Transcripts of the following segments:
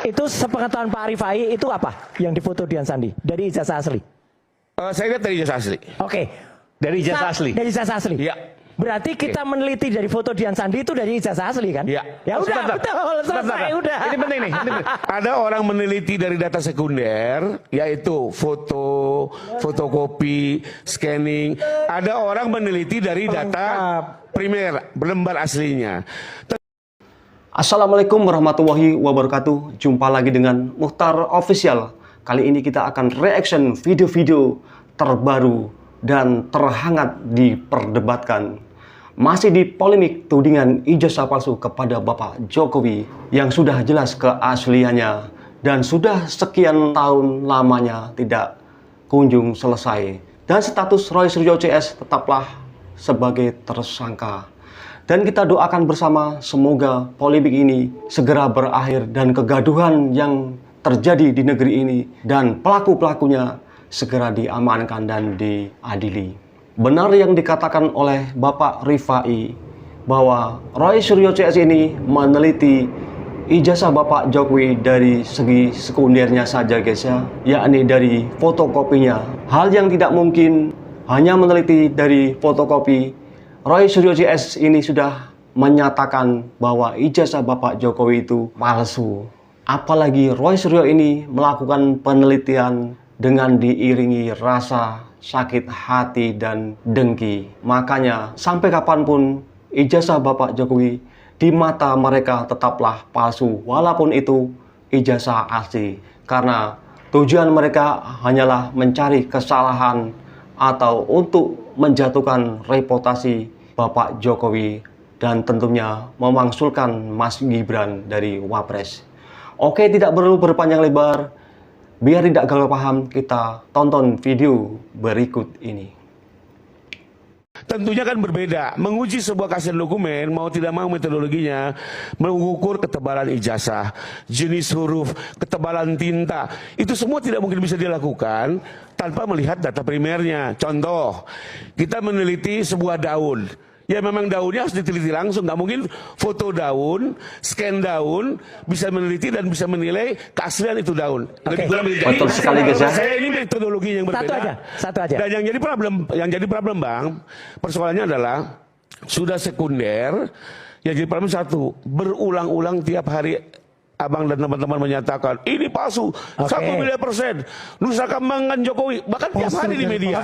Itu sepengetahuan Pak Rifai itu apa yang difoto Dian Sandi dari ijazah asli? Saya lihat dari ijazah asli. Oke. Dari ijazah asli. Dari ijazah asli. Iya. Berarti kita meneliti dari foto Dian Sandi itu dari ijazah asli kan? Iya. Ya udah, betul, selesai udah. Ini penting nih. Ada orang meneliti dari data sekunder, yaitu foto, fotokopi, scanning. Ada orang meneliti dari data primer, lembar aslinya. Assalamualaikum warahmatullahi wabarakatuh. Jumpa lagi dengan Mukhtar Official. Kali ini kita akan reaction video-video terbaru dan terhangat diperdebatkan. Masih di polemik tudingan ijazah palsu kepada Bapak Jokowi yang sudah jelas keasliannya dan sudah sekian tahun lamanya tidak kunjung selesai. Dan status Roy Suryo CS tetaplah sebagai tersangka. Dan kita doakan bersama semoga polemik ini segera berakhir dan kegaduhan yang terjadi di negeri ini dan pelaku-pelakunya segera diamankan dan diadili. Benar yang dikatakan oleh Bapak Rifai bahwa Roy Suryo CS ini meneliti ijazah Bapak Jokowi dari segi sekundernya saja guys ya, yakni dari fotokopinya. Hal yang tidak mungkin hanya meneliti dari fotokopi. Roy Suryo CS ini sudah menyatakan bahwa ijazah Bapak Jokowi itu palsu. Apalagi Roy Suryo ini melakukan penelitian dengan diiringi rasa sakit hati dan dengki. Makanya sampai kapanpun ijazah Bapak Jokowi di mata mereka tetaplah palsu, walaupun itu ijazah asli. Karena tujuan mereka hanyalah mencari kesalahan atau untuk menjatuhkan reputasi Bapak Jokowi dan tentunya memangsulkan Mas Gibran dari Wapres. Oke, tidak perlu berpanjang lebar. Biar tidak gagal paham, kita tonton video berikut ini. Tentunya kan berbeda. Menguji sebuah kajian dokumen, mau tidak mau metodologinya, mengukur ketebalan ijazah, jenis huruf, ketebalan tinta. Itu semua tidak mungkin bisa dilakukan tanpa melihat data primernya. Contoh, kita meneliti sebuah daun. Ya memang daunnya harus diteliti langsung, nggak mungkin foto daun, scan daun, bisa meneliti dan bisa menilai keaslian itu daun. Oke. Betul sekali guys ya. Saya ini metodologi yang berbeda. Satu aja. Dan yang jadi problem bang, persoalannya adalah sudah sekunder. Yang jadi problem satu, berulang-ulang tiap hari abang dan teman-teman menyatakan ini palsu, 1 miliar %, Nusa Kambangan Jokowi, bahkan tiap hari di media.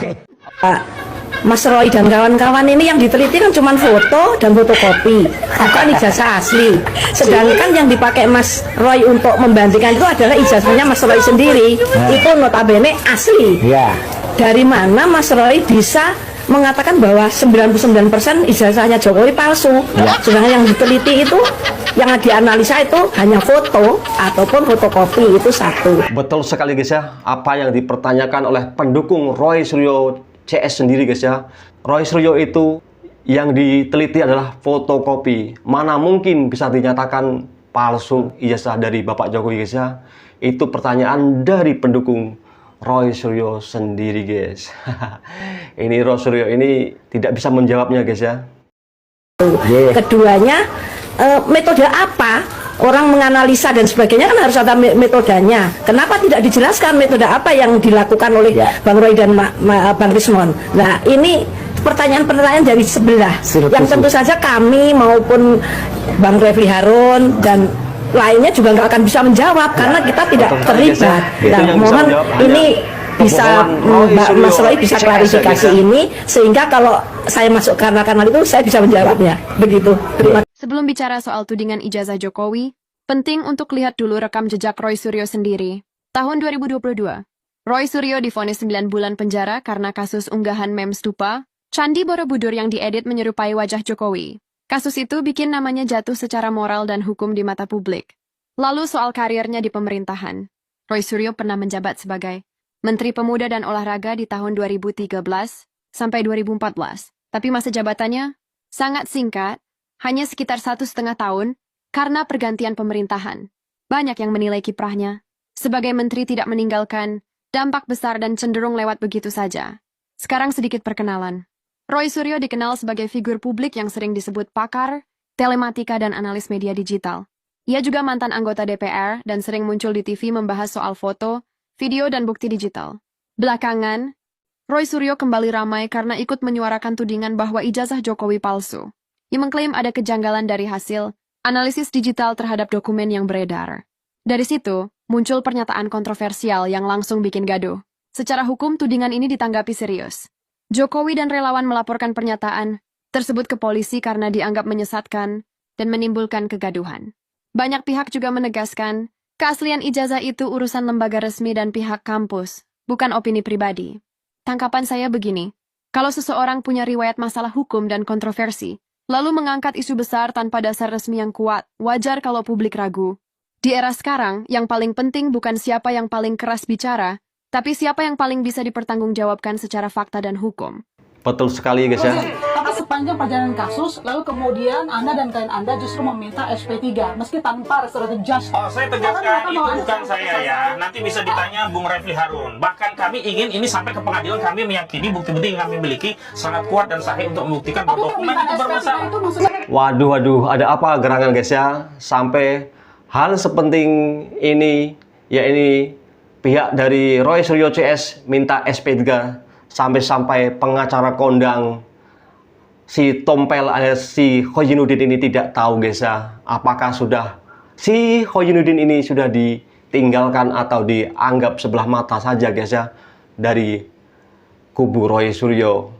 Mas Roy dan kawan-kawan ini yang diteliti kan cuma foto dan fotokopi, bukan ijazah asli. Sedangkan yang dipakai Mas Roy untuk membandingkan itu adalah ijazahnya Mas Roy sendiri. Itu notabene asli. Dari mana Mas Roy bisa mengatakan bahwa 99% ijazahnya Jokowi palsu? Sedangkan yang diteliti itu, yang dianalisa itu hanya foto ataupun fotokopi, itu satu. Betul sekali guys ya, apa yang dipertanyakan oleh pendukung Roy Suryo CS sendiri guys ya. Roy Suryo itu yang diteliti adalah fotokopi. Mana mungkin bisa dinyatakan palsu ijazah dari Bapak Jokowi guys ya. Itu pertanyaan dari pendukung Roy Suryo sendiri guys. Ini Roy Suryo ini tidak bisa menjawabnya guys ya. Keduanya, metode apa orang menganalisa dan sebagainya kan harus ada metodenya. Kenapa tidak dijelaskan metode apa yang dilakukan oleh Bang Roy dan Bang Rismon? Nah, ini pertanyaan-pertanyaan dari sebelah yang tentu saja kami maupun Bang Refli Harun dan lainnya juga nggak akan bisa menjawab karena kita tidak terlibat. Nah, mohon ini bisa Mas Roy bisa klarifikasi ini sehingga kalau saya masuk karena kanal itu saya bisa menjawabnya. Begitu. Terima kasih. Sebelum bicara soal tudingan ijazah Jokowi, penting untuk lihat dulu rekam jejak Roy Suryo sendiri. Tahun 2022, Roy Suryo divonis 9 bulan penjara karena kasus unggahan meme stupa, Candi Borobudur yang diedit menyerupai wajah Jokowi. Kasus itu bikin namanya jatuh secara moral dan hukum di mata publik. Lalu soal karirnya di pemerintahan. Roy Suryo pernah menjabat sebagai Menteri Pemuda dan Olahraga di tahun 2013 sampai 2014. Tapi masa jabatannya sangat singkat, hanya sekitar 1,5 tahun, karena pergantian pemerintahan. Banyak yang menilai kiprahnya sebagai menteri tidak meninggalkan dampak besar dan cenderung lewat begitu saja. Sekarang sedikit perkenalan. Roy Suryo dikenal sebagai figur publik yang sering disebut pakar, telematika dan analis media digital. Ia juga mantan anggota DPR dan sering muncul di TV membahas soal foto, video, dan bukti digital. Belakangan, Roy Suryo kembali ramai karena ikut menyuarakan tudingan bahwa ijazah Jokowi palsu. Ia mengklaim ada kejanggalan dari hasil analisis digital terhadap dokumen yang beredar. Dari situ, muncul pernyataan kontroversial yang langsung bikin gaduh. Secara hukum, tudingan ini ditanggapi serius. Jokowi dan relawan melaporkan pernyataan tersebut ke polisi karena dianggap menyesatkan dan menimbulkan kegaduhan. Banyak pihak juga menegaskan, keaslian ijazah itu urusan lembaga resmi dan pihak kampus, bukan opini pribadi. Tangkapan saya begini, kalau seseorang punya riwayat masalah hukum dan kontroversi, lalu mengangkat isu besar tanpa dasar resmi yang kuat, wajar kalau publik ragu. Di era sekarang, yang paling penting bukan siapa yang paling keras bicara, tapi siapa yang paling bisa dipertanggungjawabkan secara fakta dan hukum. Betul sekali guys ya. Tapi sepanjang perjalanan kasus, lalu kemudian Anda dan klien Anda justru meminta SP3, meski tanpa restoratif justice. Oh, saya tegaskan itu bukan saya ya. Nanti bisa ditanya Bung Refli Harun. Bahkan kami ingin ini sampai ke pengadilan, kami meyakini bukti-bukti yang kami miliki sangat kuat dan sahih untuk membuktikan bahwa dokumen itu bermasalah. Waduh, ada apa gerangan guys ya? Sampai hal sepenting ini, ya ini pihak dari Roy Suryo CS minta SP3. Sampai-sampai pengacara kondang si Tompel alias si Khojinuddin ini tidak tahu guys ya, apakah sudah si Khojinuddin ini sudah ditinggalkan atau dianggap sebelah mata saja guys ya dari kubu Roy Suryo.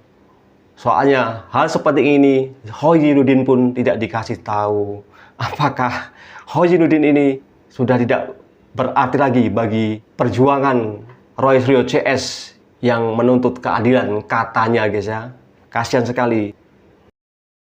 Soalnya hal seperti ini Khojinuddin pun tidak dikasih tahu. Apakah Khojinuddin ini sudah tidak berarti lagi bagi perjuangan Roy Suryo CS yang menuntut keadilan katanya guys ya. Kasihan sekali.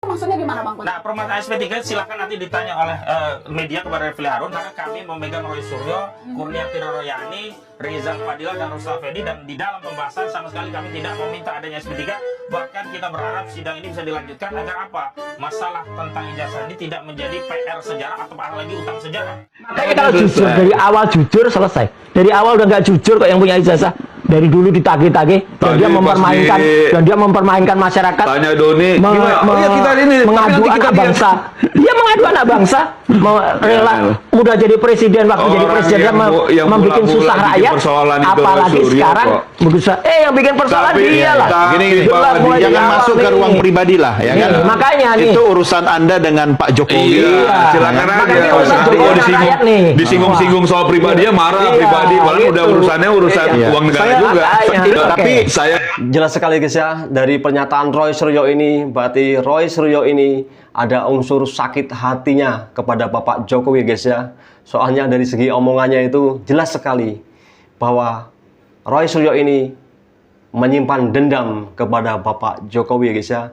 Maksudnya gimana Bang? Nah, permasalahan SP3 silakan nanti ditanya oleh media kepada Refli Harun, karena kami memegang Roy Suryo, Kurniati Royani, Rizal Fadila, dan Ruslan Fedi, dan di dalam pembahasan sama sekali kami tidak meminta adanya SP3. Bahkan kita berharap sidang ini bisa dilanjutkan agar apa? Masalah tentang ijazah ini tidak menjadi PR sejarah atau lagi utang sejarah. Tapi kalau jujur, dari awal jujur selesai. Dari awal udah nggak jujur kok yang punya ijazah. Dari dulu ditagih-tagih dan dia mempermainkan masyarakat. Tanya Doni, mengadu anak bangsa. Dia mengadu anak bangsa, rela udah jadi presiden, waktu jadi presiden dia membuat susah rakyat. Apalagi sekarang yang bikin persoalan dia lah. Gini, jangan masuk ke ruang pribadi lah, ya kan? Makanya nih, itu urusan Anda dengan Pak Jokowi. Silakan aja. Disinggung-singgung soal pribadinya marah pribadi, malah udah urusannya uang negara juga. Tapi saya jelas sekali guys ya, dari pernyataan Roy Suryo ini berarti Roy Suryo ini ada unsur sakit hatinya kepada Bapak Jokowi guys ya. Soalnya dari segi omongannya itu jelas sekali bahwa Roy Suryo ini menyimpan dendam kepada Bapak Jokowi guys ya.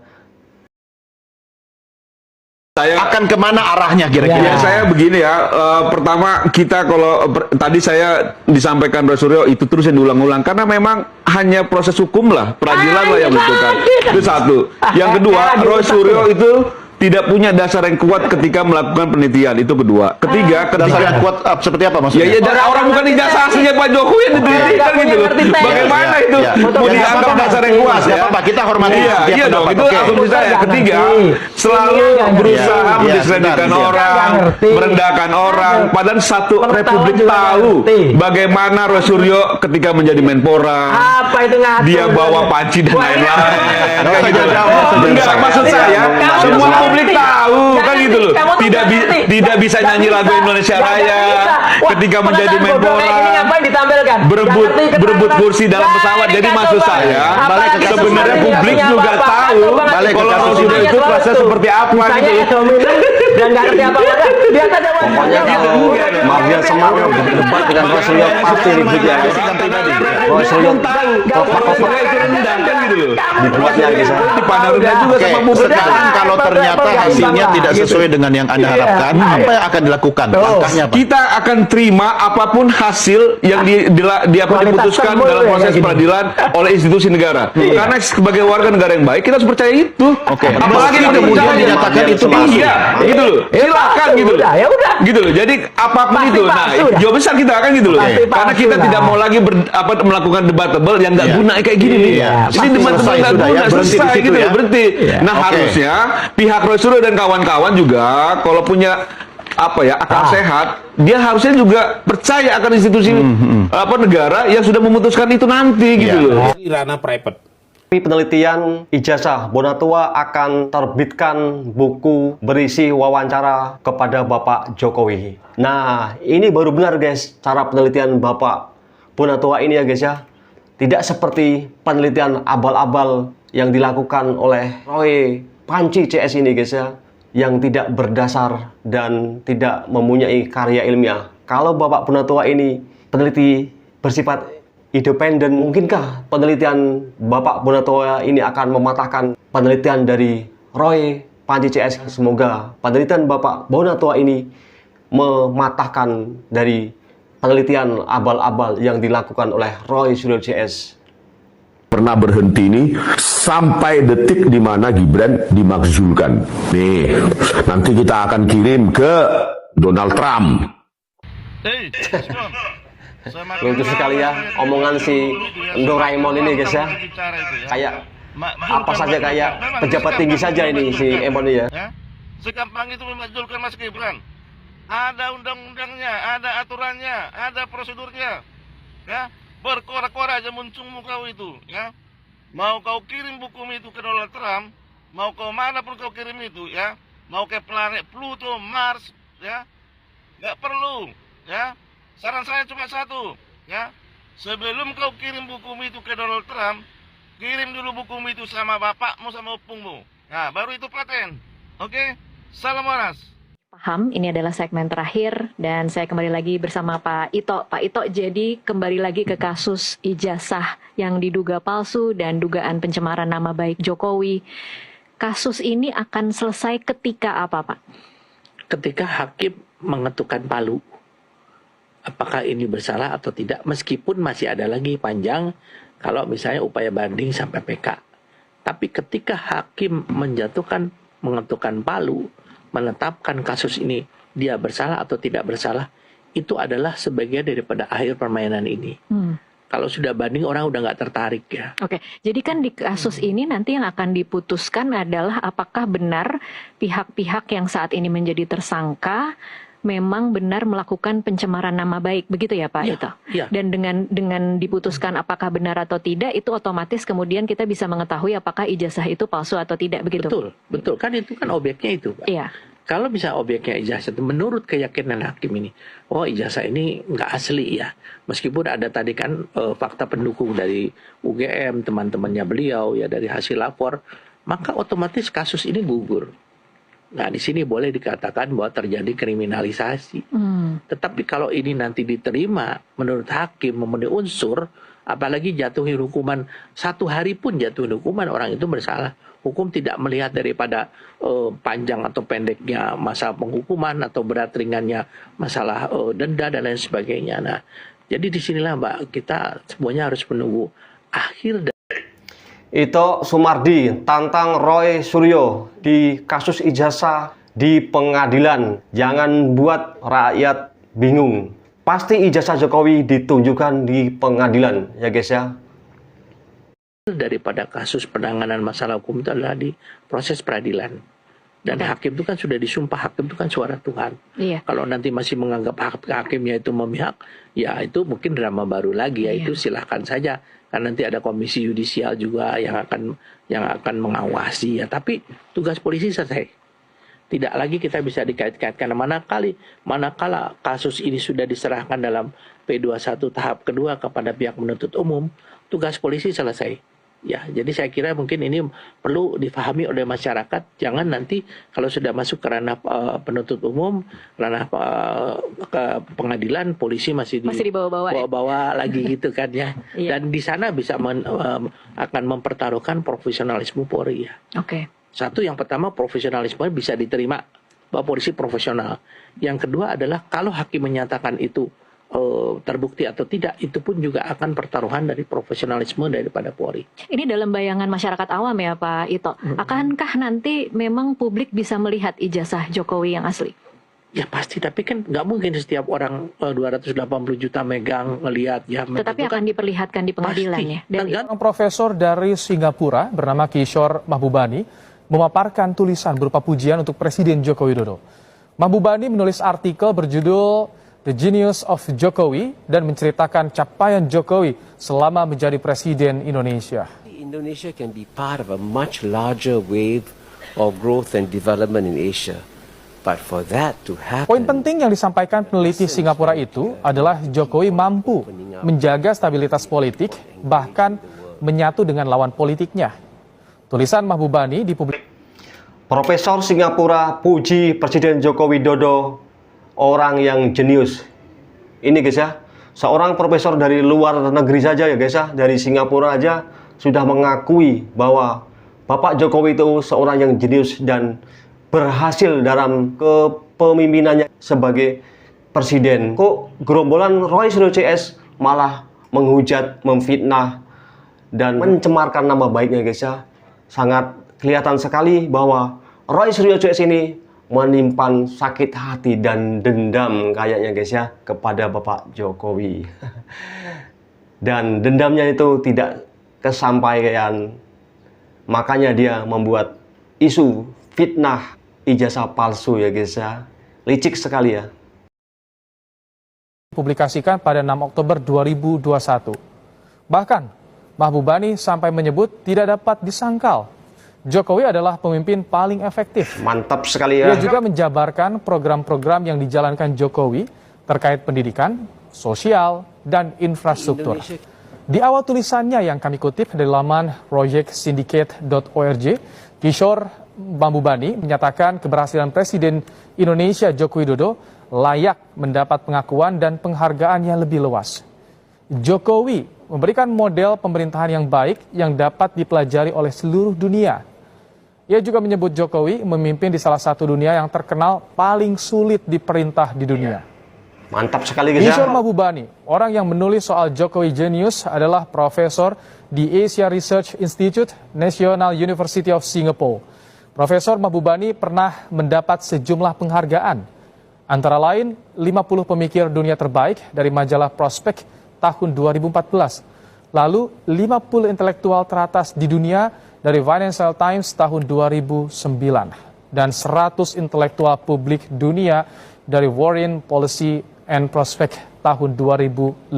Saya akan kemana arahnya kira-kira? Ya, saya begini ya, pertama kita kalau tadi saya disampaikan Roy Suryo itu terus yang diulang-ulang karena memang hanya proses hukum lah, peradilan lah yang menentukan. Itu satu. Yang kedua, Roy Suryo itu tidak punya dasar yang kuat ketika melakukan penelitian, itu kedua. Ketiga, dasar yang kuat seperti apa maksudnya? Ya dari orang bukan ijazah aslinya Pak Jokowi yang diteliti kan gitu loh. Bagaimana itu mau dianggap dasar yang kuat ya? Apa kita hormati? Iya dong, itu asumsi saya. Ketiga, selalu berusaha mendiskreditkan orang, merendahkan orang. Padahal satu republik tahu bagaimana Roy Suryo ketika menjadi Menpora, dia bawa panci dan lain-lain. Enggak, maksud saya semua publik tahu kan gitu loh. Tidak bisa nyanyi lagu Indonesia Raya ketika menjadi Menpora, berebut kursi dalam pesawat. Jadi maksud saya sebenarnya publik juga tahu kalau Roy Suryo itu proses seperti apa gitu. Dan nggak ngerti apa-apa. Dia kan Mafia semangat berdebat dengan Roy Suryo pasti ribut ya. Roy Suryo dibuatnya guys. Dipandangnya juga sama publik. Sekarang kalau ternyata hasilnya tidak sesuai dengan yang Anda harapkan, apa yang akan dilakukan? Langkahnya apa? Kita akan terima apapun hasil yang diputuskan dalam proses peradilan oleh institusi negara. Karena sebagai warga negara yang baik, kita harus percaya itu. Apalagi kemudian dinyatakan itu palsu. Iya, gitu loh. Silakan gitu loh. Ya udah. Gitu loh. Jadi apapun itu. Nah, jawab besar kita akan gitu loh. Karena kita tidak mau lagi melakukan debatable yang nggak guna kayak gini nih. Ini debatable nggak guna, selesai gitu loh, berhenti. Nah, harusnya pihak Roy Suryo dan kawan-kawan juga kalau punya akal sehat, dia harusnya juga percaya akan institusi negara yang sudah memutuskan itu nanti gitu loh. Di ranah private. Penelitian ijazah Bonatua akan terbitkan buku berisi wawancara kepada Bapak Jokowi. Nah, ini baru benar guys, cara penelitian Bapak Bonatua ini ya guys ya. Tidak seperti penelitian abal-abal yang dilakukan oleh Roy Panci CS ini guys ya, yang tidak berdasar dan tidak mempunyai karya ilmiah. Kalau Bapak Bonatua ini peneliti bersifat independen, mungkinkah penelitian Bapak Bonatua ini akan mematahkan penelitian dari Roy Panci CS? Semoga penelitian Bapak Bonatua ini mematahkan dari penelitian abal-abal yang dilakukan oleh Roy Suryo CS. Pernah berhenti ini sampai detik di mana Gibran dimakzulkan. Nih, nanti kita akan kirim ke Donald Trump. Lucu sekali ya omongan si Doraemon ini guys ya. Kayak apa saja, kayak pejabat tinggi saja ini si Emon ini ya. Segampang itu memakzulkan Mas Gibran. Ada undang-undangnya, ada aturannya, ada prosedurnya. Ya, berkora-kora aja muncungmu kau itu, ya. Mau kau kirim buku itu ke Donald Trump, mau kau mana pun kau kirim itu, ya. Mau ke planet Pluto, Mars, ya. Nggak perlu, ya. Saran saya cuma satu, ya. Sebelum kau kirim buku itu ke Donald Trump, kirim dulu buku itu sama bapakmu sama opungmu. Nah, baru itu paten. Oke? Salam waras. Paham, ini adalah segmen terakhir dan saya kembali lagi bersama Pak Ito. Pak Ito, jadi kembali lagi ke kasus ijazah yang diduga palsu dan dugaan pencemaran nama baik Jokowi. Kasus ini akan selesai ketika apa, Pak? Ketika hakim mengetukkan palu. Apakah ini bersalah atau tidak, meskipun masih ada lagi panjang kalau misalnya upaya banding sampai PK. Tapi ketika hakim mengetukkan palu, menetapkan kasus ini dia bersalah atau tidak bersalah, itu adalah sebagian daripada akhir permainan ini. Kalau sudah banding orang udah nggak tertarik ya. Oke, jadi kan di kasus ini nanti yang akan diputuskan adalah apakah benar pihak-pihak yang saat ini menjadi tersangka memang benar melakukan pencemaran nama baik, begitu ya Pak Ito? Ya. Dan dengan diputuskan apakah benar atau tidak, itu otomatis kemudian kita bisa mengetahui apakah ijazah itu palsu atau tidak, begitu? Betul. Kan itu kan objeknya itu, Pak. Iya. Kalau bisa objeknya ijazah itu menurut keyakinan hakim ini, oh ijazah ini nggak asli ya. Meskipun ada tadi kan fakta pendukung dari UGM, teman-temannya beliau ya, dari hasil lapor, maka otomatis kasus ini gugur. Nah, di sini boleh dikatakan bahwa terjadi kriminalisasi. Tetapi kalau ini nanti diterima menurut hakim memenuhi unsur, apalagi jatuhin hukuman 1 hari pun jatuhin hukuman, orang itu bersalah. Hukum tidak melihat daripada panjang atau pendeknya masa penghukuman atau berat ringannya masalah denda dan lain sebagainya. Nah, jadi disinilah Mbak, kita semuanya harus menunggu akhir. Ito Sumardi tantang Roy Suryo di kasus ijazah di pengadilan. Jangan buat rakyat bingung. Pasti ijazah Jokowi ditunjukkan di pengadilan ya guys ya. Daripada kasus penanganan masalah hukum itu adalah di proses peradilan. Dan hakim itu kan sudah disumpah, hakim itu kan suara Tuhan. Iya. Kalau nanti masih menganggap hakimnya itu memihak, ya itu mungkin drama baru lagi ya. Itu silahkan saja. Kan nanti ada komisi yudisial juga yang akan mengawasi ya. Tapi tugas polisi selesai. Tidak lagi kita bisa dikait-kaitkan manakala kasus ini sudah diserahkan dalam P21 tahap kedua kepada pihak penuntut umum, tugas polisi selesai. Ya, jadi saya kira mungkin ini perlu difahami oleh masyarakat. Jangan nanti kalau sudah masuk ke ranah penuntut umum, ranah ke pengadilan, polisi masih dibawa-bawa lagi gitu kan ya. Dan di sana bisa akan mempertaruhkan profesionalisme Polri ya. Satu, yang pertama profesionalisme bisa diterima bahwa polisi profesional. Yang kedua adalah kalau hakim menyatakan itu terbukti atau tidak, itu pun juga akan pertaruhan dari profesionalisme daripada Polri. Ini dalam bayangan masyarakat awam ya Pak Ito. Akankah nanti memang publik bisa melihat ijazah Jokowi yang asli? Ya pasti, tapi kan nggak mungkin setiap orang 280 juta megang ngelihat ya. Tetapi akan diperlihatkan di pengadilan ya. Dan profesor dari Singapura bernama Kishore Mahbubani memaparkan tulisan berupa pujian untuk Presiden Joko Widodo. Mahbubani menulis artikel berjudul The Genius of Jokowi dan menceritakan capaian Jokowi selama menjadi Presiden Indonesia. Indonesia can be part of a much larger wave of growth and development in Asia. But for that to happen, poin penting yang disampaikan peneliti Singapura itu adalah Jokowi mampu menjaga stabilitas politik, bahkan menyatu dengan lawan politiknya. Tulisan Mahbubani dipublikasikan. Profesor Singapura puji Presiden Joko Widodo, orang yang jenius. Ini guys ya, seorang profesor dari luar negeri saja ya guys ya, dari Singapura aja sudah mengakui bahwa Bapak Jokowi itu seorang yang jenius dan berhasil dalam kepemimpinannya sebagai presiden. Kok gerombolan Roy Suryo CS malah menghujat, memfitnah, dan mencemarkan nama baiknya guys ya. Sangat kelihatan sekali bahwa Roy Suryo CS ini menyimpan sakit hati dan dendam kayaknya guys ya kepada Bapak Jokowi. Dan dendamnya itu tidak kesampaian. Makanya dia membuat isu fitnah ijazah palsu ya guys ya. Licik sekali ya. Publikasikan pada 6 Oktober 2021. Bahkan Mahbubani sampai menyebut tidak dapat disangkal Jokowi adalah pemimpin paling efektif. Mantap sekali ya. Ia juga menjabarkan program-program yang dijalankan Jokowi terkait pendidikan, sosial, dan infrastruktur. Di awal tulisannya yang kami kutip dari laman projectsyndicate.org, Kishore Mahbubani menyatakan keberhasilan Presiden Indonesia Joko Widodo layak mendapat pengakuan dan penghargaan yang lebih luas. Jokowi memberikan model pemerintahan yang baik yang dapat dipelajari oleh seluruh dunia. Ia juga menyebut Jokowi memimpin di salah satu dunia yang terkenal paling sulit diperintah di dunia. Mantap sekali guys ya. Kishore Mahbubani, orang yang menulis soal Jokowi Genius adalah profesor di Asia Research Institute, National University of Singapore. Profesor Mahbubani pernah mendapat sejumlah penghargaan, antara lain 50 pemikir dunia terbaik dari majalah Prospek tahun 2014, lalu 50 intelektual teratas di dunia dari Financial Times tahun 2009, dan 100 intelektual publik dunia dari Foreign Policy and Prospect tahun 2005.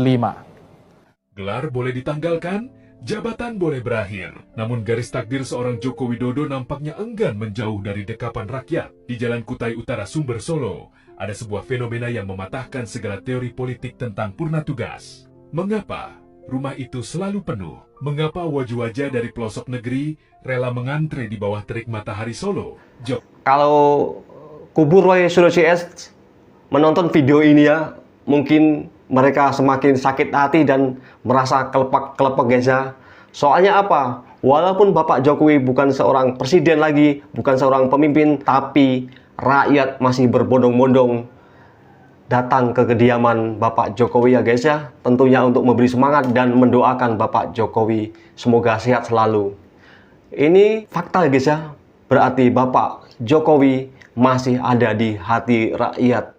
Gelar boleh ditanggalkan, jabatan boleh berakhir, namun garis takdir seorang Joko Widodo nampaknya enggan menjauh dari dekapan rakyat. Di Jalan Kutai Utara, Sumber, Solo, ada sebuah fenomena yang mematahkan segala teori politik tentang purna tugas. Mengapa rumah itu selalu penuh? Mengapa wajah-wajah dari pelosok negeri rela mengantre di bawah terik matahari Solo? Kalau kubu Roy Suryo CS menonton video ini ya, mungkin mereka semakin sakit hati dan merasa kelepek guys ya. Soalnya apa? Walaupun Bapak Jokowi bukan seorang presiden lagi, bukan seorang pemimpin, tapi rakyat masih berbondong-bondong datang ke kediaman Bapak Jokowi ya guys ya. Tentunya untuk memberi semangat dan mendoakan Bapak Jokowi semoga sehat selalu. Ini fakta guys ya. Berarti Bapak Jokowi masih ada di hati rakyat.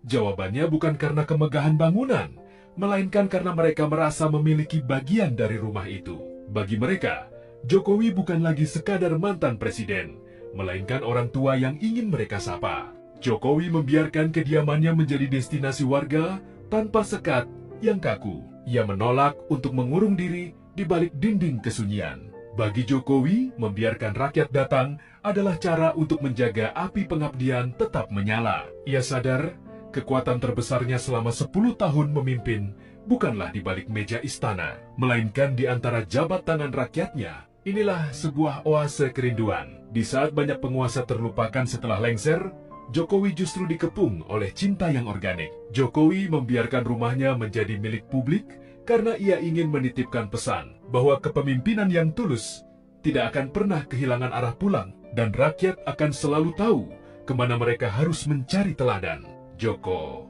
Jawabannya bukan karena kemegahan bangunan, melainkan karena mereka merasa memiliki bagian dari rumah itu. Bagi mereka, Jokowi bukan lagi sekadar mantan presiden, melainkan orang tua yang ingin mereka sapa. Jokowi membiarkan kediamannya menjadi destinasi warga tanpa sekat yang kaku. Ia menolak untuk mengurung diri di balik dinding kesunyian. Bagi Jokowi, membiarkan rakyat datang adalah cara untuk menjaga api pengabdian tetap menyala. Ia sadar kekuatan terbesarnya selama 10 tahun memimpin bukanlah di balik meja istana, melainkan di antara jabat tangan rakyatnya. Inilah sebuah oase kerinduan. Di saat banyak penguasa terlupakan setelah lengser, Jokowi justru dikepung oleh cinta yang organik. Jokowi membiarkan rumahnya menjadi milik publik karena ia ingin menitipkan pesan bahwa kepemimpinan yang tulus tidak akan pernah kehilangan arah pulang dan rakyat akan selalu tahu kemana mereka harus mencari teladan. Joko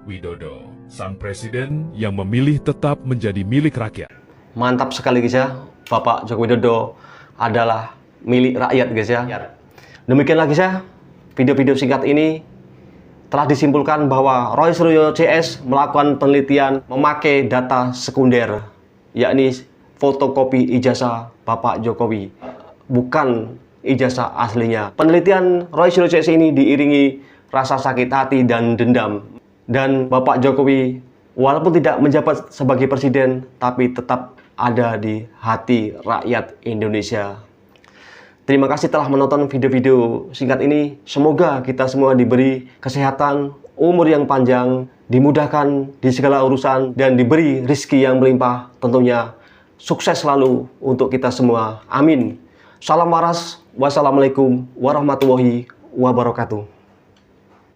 Widodo, sang presiden yang memilih tetap menjadi milik rakyat. Mantap sekali guys ya. Bapak Joko Widodo adalah milik rakyat guys ya. Demikianlah guys ya, video-video singkat ini telah disimpulkan bahwa Roy Suryo CS melakukan penelitian memakai data sekunder, yakni fotokopi ijazah Bapak Jokowi, bukan ijazah aslinya. Penelitian Roy Suryo CS ini diiringi rasa sakit hati dan dendam. Dan Bapak Jokowi walaupun tidak menjabat sebagai presiden, tapi tetap ada di hati rakyat Indonesia. Terima kasih telah menonton video-video singkat ini. Semoga kita semua diberi kesehatan, umur yang panjang, dimudahkan di segala urusan, dan diberi rezeki yang melimpah. Tentunya sukses selalu untuk kita semua. Amin. Salam waras. Wassalamualaikum warahmatullahi wabarakatuh.